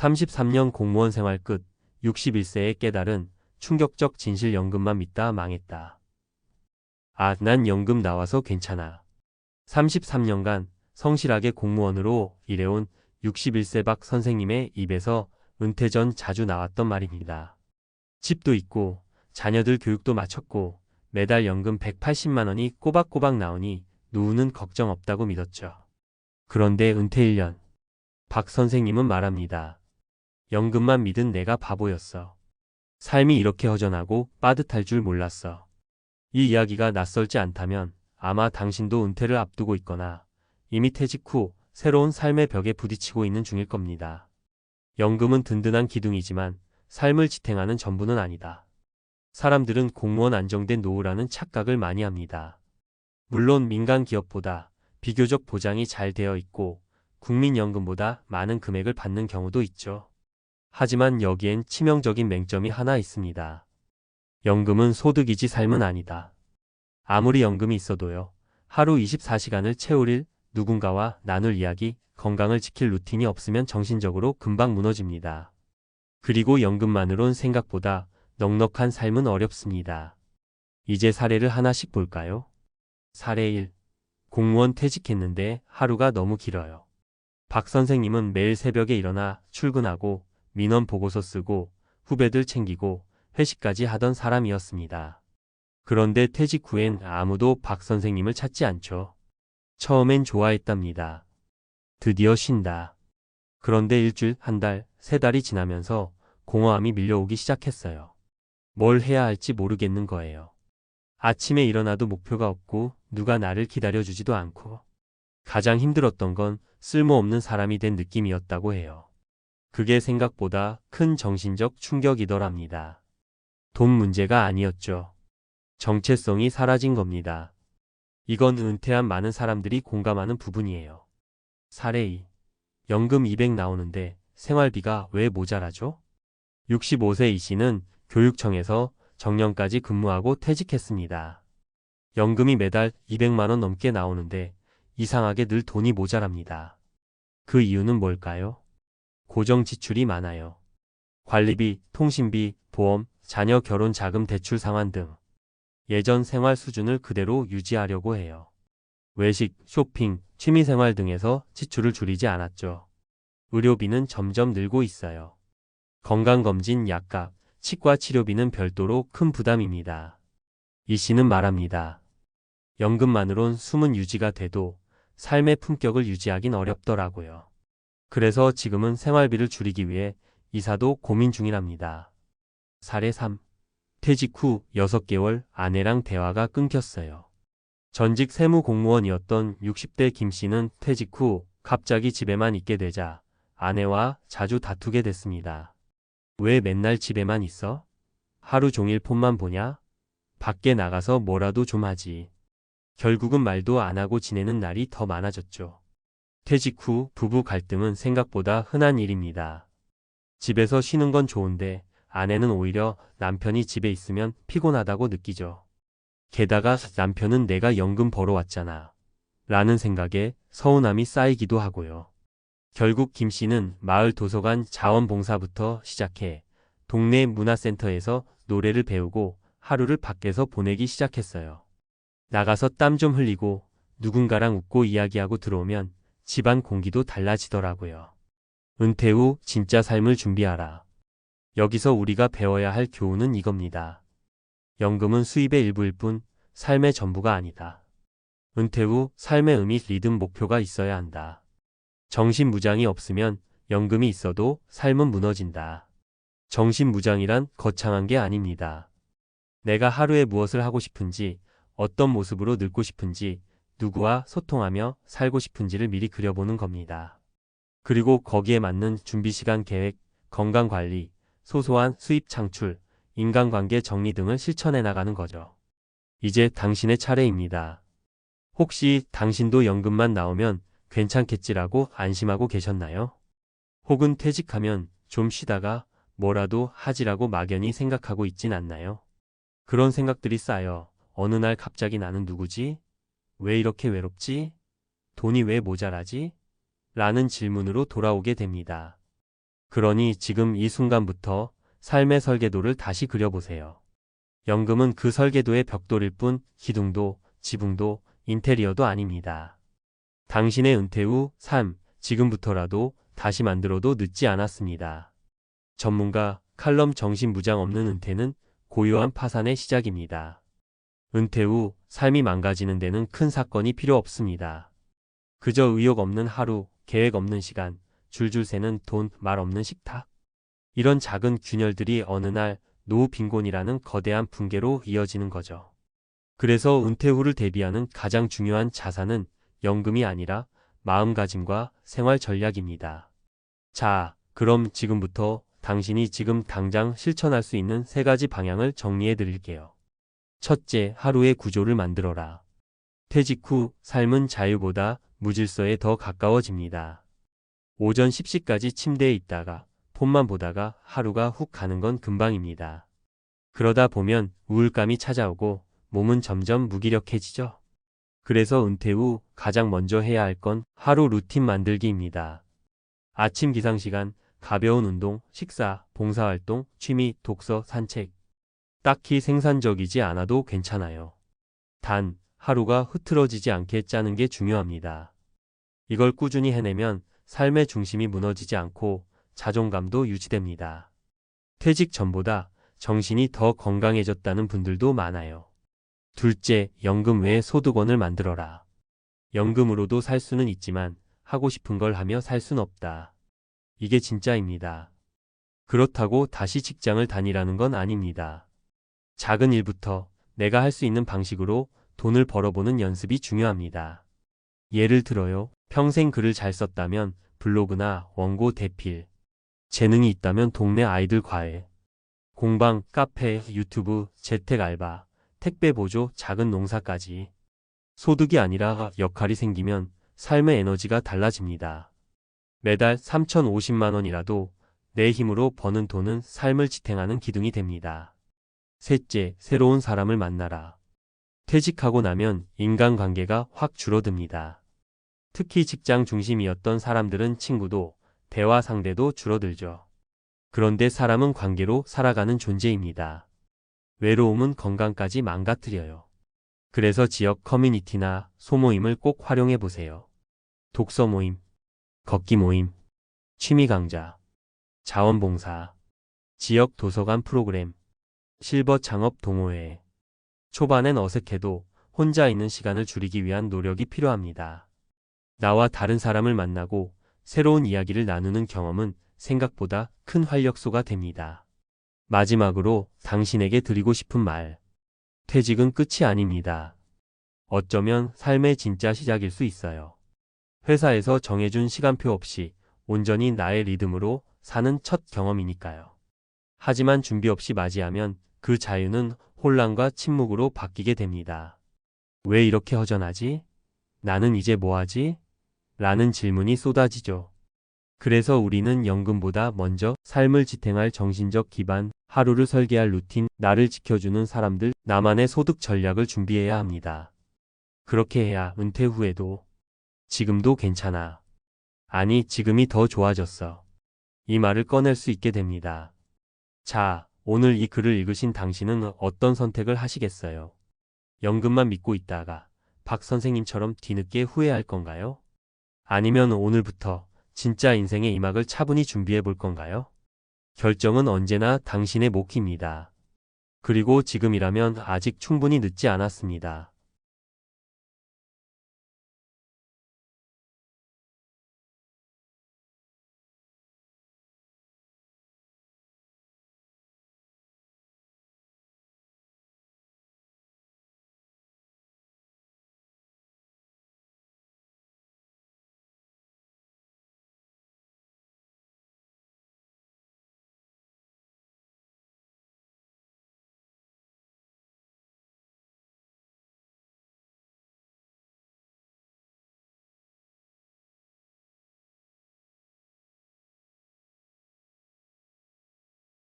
33년 공무원 생활 끝 61세에 깨달은 충격적 진실. 연금만 믿다 망했다. 아, 난 연금 나와서 괜찮아. 33년간 성실하게 공무원으로 일해온 61세 박 선생님의 입에서 은퇴 전 자주 나왔던 말입니다. 집도 있고 자녀들 교육도 마쳤고 매달 연금 180만 원이 꼬박꼬박 나오니 노후는 걱정 없다고 믿었죠. 그런데 은퇴 1년. 박 선생님은 말합니다. 연금만 믿은 내가 바보였어. 삶이 이렇게 허전하고 빠듯할 줄 몰랐어. 이 이야기가 낯설지 않다면 아마 당신도 은퇴를 앞두고 있거나 이미 퇴직 후 새로운 삶의 벽에 부딪히고 있는 중일 겁니다. 연금은 든든한 기둥이지만 삶을 지탱하는 전부는 아니다. 사람들은 공무원 안정된 노후라는 착각을 많이 합니다. 물론 민간 기업보다 비교적 보장이 잘 되어 있고 국민연금보다 많은 금액을 받는 경우도 있죠. 하지만 여기엔 치명적인 맹점이 하나 있습니다. 연금은 소득이지 삶은 아니다. 아무리 연금이 있어도요. 하루 24시간을 채울 누군가와 나눌 이야기, 건강을 지킬 루틴이 없으면 정신적으로 금방 무너집니다. 그리고 연금만으론 생각보다 넉넉한 삶은 어렵습니다. 이제 사례를 하나씩 볼까요? 사례 1. 공무원 퇴직했는데 하루가 너무 길어요. 박 선생님은 매일 새벽에 일어나 출근하고 민원 보고서 쓰고 후배들 챙기고 회식까지 하던 사람이었습니다. 그런데 퇴직 후엔 아무도 박 선생님을 찾지 않죠. 처음엔 좋아했답니다. 드디어 쉰다. 그런데 일주일, 한 달, 세 달이 지나면서 공허함이 밀려오기 시작했어요. 뭘 해야 할지 모르겠는 거예요. 아침에 일어나도 목표가 없고 누가 나를 기다려주지도 않고 가장 힘들었던 건 쓸모없는 사람이 된 느낌이었다고 해요. 그게 생각보다 큰 정신적 충격이더랍니다. 돈 문제가 아니었죠. 정체성이 사라진 겁니다. 이건 은퇴한 많은 사람들이 공감하는 부분이에요. 사례 2. 연금 200 나오는데 생활비가 왜 모자라죠? 65세 이 씨는 교육청에서 정년까지 근무하고 퇴직했습니다. 연금이 매달 200만 원 넘게 나오는데 이상하게 늘 돈이 모자랍니다. 그 이유는 뭘까요? 고정 지출이 많아요. 관리비, 통신비, 보험, 자녀 결혼 자금 대출 상환 등 예전 생활 수준을 그대로 유지하려고 해요. 외식, 쇼핑, 취미생활 등에서 지출을 줄이지 않았죠. 의료비는 점점 늘고 있어요. 건강검진, 약값, 치과 치료비는 별도로 큰 부담입니다. 이 씨는 말합니다. 연금만으론 숨은 유지가 돼도 삶의 품격을 유지하긴 어렵더라고요. 그래서 지금은 생활비를 줄이기 위해 이사도 고민 중이랍니다. 사례 3. 퇴직 후 6개월 아내랑 대화가 끊겼어요. 전직 세무공무원이었던 60대 김 씨는 퇴직 후 갑자기 집에만 있게 되자 아내와 자주 다투게 됐습니다. 왜 맨날 집에만 있어? 하루 종일 폰만 보냐? 밖에 나가서 뭐라도 좀 하지. 결국은 말도 안 하고 지내는 날이 더 많아졌죠. 퇴직 후 부부 갈등은 생각보다 흔한 일입니다. 집에서 쉬는 건 좋은데 아내는 오히려 남편이 집에 있으면 피곤하다고 느끼죠. 게다가 남편은 내가 연금 벌어왔잖아 라는 생각에 서운함이 쌓이기도 하고요. 결국 김 씨는 마을 도서관 자원봉사부터 시작해 동네 문화센터에서 노래를 배우고 하루를 밖에서 보내기 시작했어요. 나가서 땀 좀 흘리고 누군가랑 웃고 이야기하고 들어오면 집안 공기도 달라지더라고요. 은퇴 후 진짜 삶을 준비하라. 여기서 우리가 배워야 할 교훈은 이겁니다. 연금은 수입의 일부일 뿐 삶의 전부가 아니다. 은퇴 후 삶의 의미, 리듬, 목표가 있어야 한다. 정신무장이 없으면 연금이 있어도 삶은 무너진다. 정신무장이란 거창한 게 아닙니다. 내가 하루에 무엇을 하고 싶은지, 어떤 모습으로 늙고 싶은지, 누구와 소통하며 살고 싶은지를 미리 그려보는 겁니다. 그리고 거기에 맞는 준비시간 계획, 건강관리, 소소한 수입 창출, 인간관계 정리 등을 실천해 나가는 거죠. 이제 당신의 차례입니다. 혹시 당신도 연금만 나오면 괜찮겠지라고 안심하고 계셨나요? 혹은 퇴직하면 좀 쉬다가 뭐라도 하지라고 막연히 생각하고 있진 않나요? 그런 생각들이 쌓여 어느 날 갑자기 나는 누구지? 왜 이렇게 외롭지? 돈이 왜 모자라지? 라는 질문으로 돌아오게 됩니다. 그러니 지금 이 순간부터 삶의 설계도를 다시 그려보세요. 연금은 그 설계도의 벽돌일 뿐 기둥도, 지붕도, 인테리어도 아닙니다. 당신의 은퇴 후 삶, 지금부터라도 다시 만들어도 늦지 않았습니다. 전문가 칼럼 정신 무장 없는 은퇴는 고요한 파산의 시작입니다. 은퇴 후 삶이 망가지는 데는 큰 사건이 필요 없습니다. 그저 의욕 없는 하루, 계획 없는 시간, 줄줄 새는 돈, 말 없는 식탁. 이런 작은 균열들이 어느 날 노후 빈곤이라는 거대한 붕괴로 이어지는 거죠. 그래서 은퇴 후를 대비하는 가장 중요한 자산은 연금이 아니라 마음가짐과 생활 전략입니다. 자, 그럼 지금부터 당신이 지금 당장 실천할 수 있는 3가지 방향을 정리해 드릴게요. 첫째, 하루의 구조를 만들어라. 퇴직 후 삶은 자유보다 무질서에 더 가까워집니다. 오전 10시까지 침대에 있다가 폰만 보다가 하루가 훅 가는 건 금방입니다. 그러다 보면 우울감이 찾아오고 몸은 점점 무기력해지죠. 그래서 은퇴 후 가장 먼저 해야 할 건 하루 루틴 만들기입니다. 아침 기상시간, 가벼운 운동, 식사, 봉사활동, 취미, 독서, 산책. 딱히 생산적이지 않아도 괜찮아요. 단, 하루가 흐트러지지 않게 짜는 게 중요합니다. 이걸 꾸준히 해내면 삶의 중심이 무너지지 않고 자존감도 유지됩니다. 퇴직 전보다 정신이 더 건강해졌다는 분들도 많아요. 둘째, 연금 외에 소득원을 만들어라. 연금으로도 살 수는 있지만 하고 싶은 걸 하며 살 순 없다. 이게 진짜입니다. 그렇다고 다시 직장을 다니라는 건 아닙니다. 작은 일부터 내가 할 수 있는 방식으로 돈을 벌어보는 연습이 중요합니다. 예를 들어요. 평생 글을 잘 썼다면 블로그나 원고 대필, 재능이 있다면 동네 아이들 과외, 공방, 카페, 유튜브, 재택 알바, 택배 보조, 작은 농사까지. 소득이 아니라 역할이 생기면 삶의 에너지가 달라집니다. 매달 3,050만 원이라도 내 힘으로 버는 돈은 삶을 지탱하는 기둥이 됩니다. 셋째, 새로운 사람을 만나라. 퇴직하고 나면 인간관계가 확 줄어듭니다. 특히 직장 중심이었던 사람들은 친구도, 대화 상대도 줄어들죠. 그런데 사람은 관계로 살아가는 존재입니다. 외로움은 건강까지 망가뜨려요. 그래서 지역 커뮤니티나 소모임을 꼭 활용해 보세요. 독서 모임, 걷기 모임, 취미 강좌, 자원봉사, 지역 도서관 프로그램, 실버 창업 동호회. 초반엔 어색해도 혼자 있는 시간을 줄이기 위한 노력이 필요합니다. 나와 다른 사람을 만나고 새로운 이야기를 나누는 경험은 생각보다 큰 활력소가 됩니다. 마지막으로 당신에게 드리고 싶은 말. 퇴직은 끝이 아닙니다. 어쩌면 삶의 진짜 시작일 수 있어요. 회사에서 정해준 시간표 없이 온전히 나의 리듬으로 사는 첫 경험이니까요. 하지만 준비 없이 맞이하면 그 자유는 혼란과 침묵으로 바뀌게 됩니다. 왜 이렇게 허전하지? 나는 이제 뭐하지? 라는 질문이 쏟아지죠. 그래서 우리는 연금보다 먼저 삶을 지탱할 정신적 기반, 하루를 설계할 루틴, 나를 지켜주는 사람들, 나만의 소득 전략을 준비해야 합니다. 그렇게 해야 은퇴 후에도 지금도 괜찮아. 아니, 지금이 더 좋아졌어. 이 말을 꺼낼 수 있게 됩니다. 자, 오늘 이 글을 읽으신 당신은 어떤 선택을 하시겠어요? 연금만 믿고 있다가 박 선생님처럼 뒤늦게 후회할 건가요? 아니면 오늘부터 진짜 인생의 2막을 차분히 준비해 볼 건가요? 결정은 언제나 당신의 몫입니다. 그리고 지금이라면 아직 충분히 늦지 않았습니다.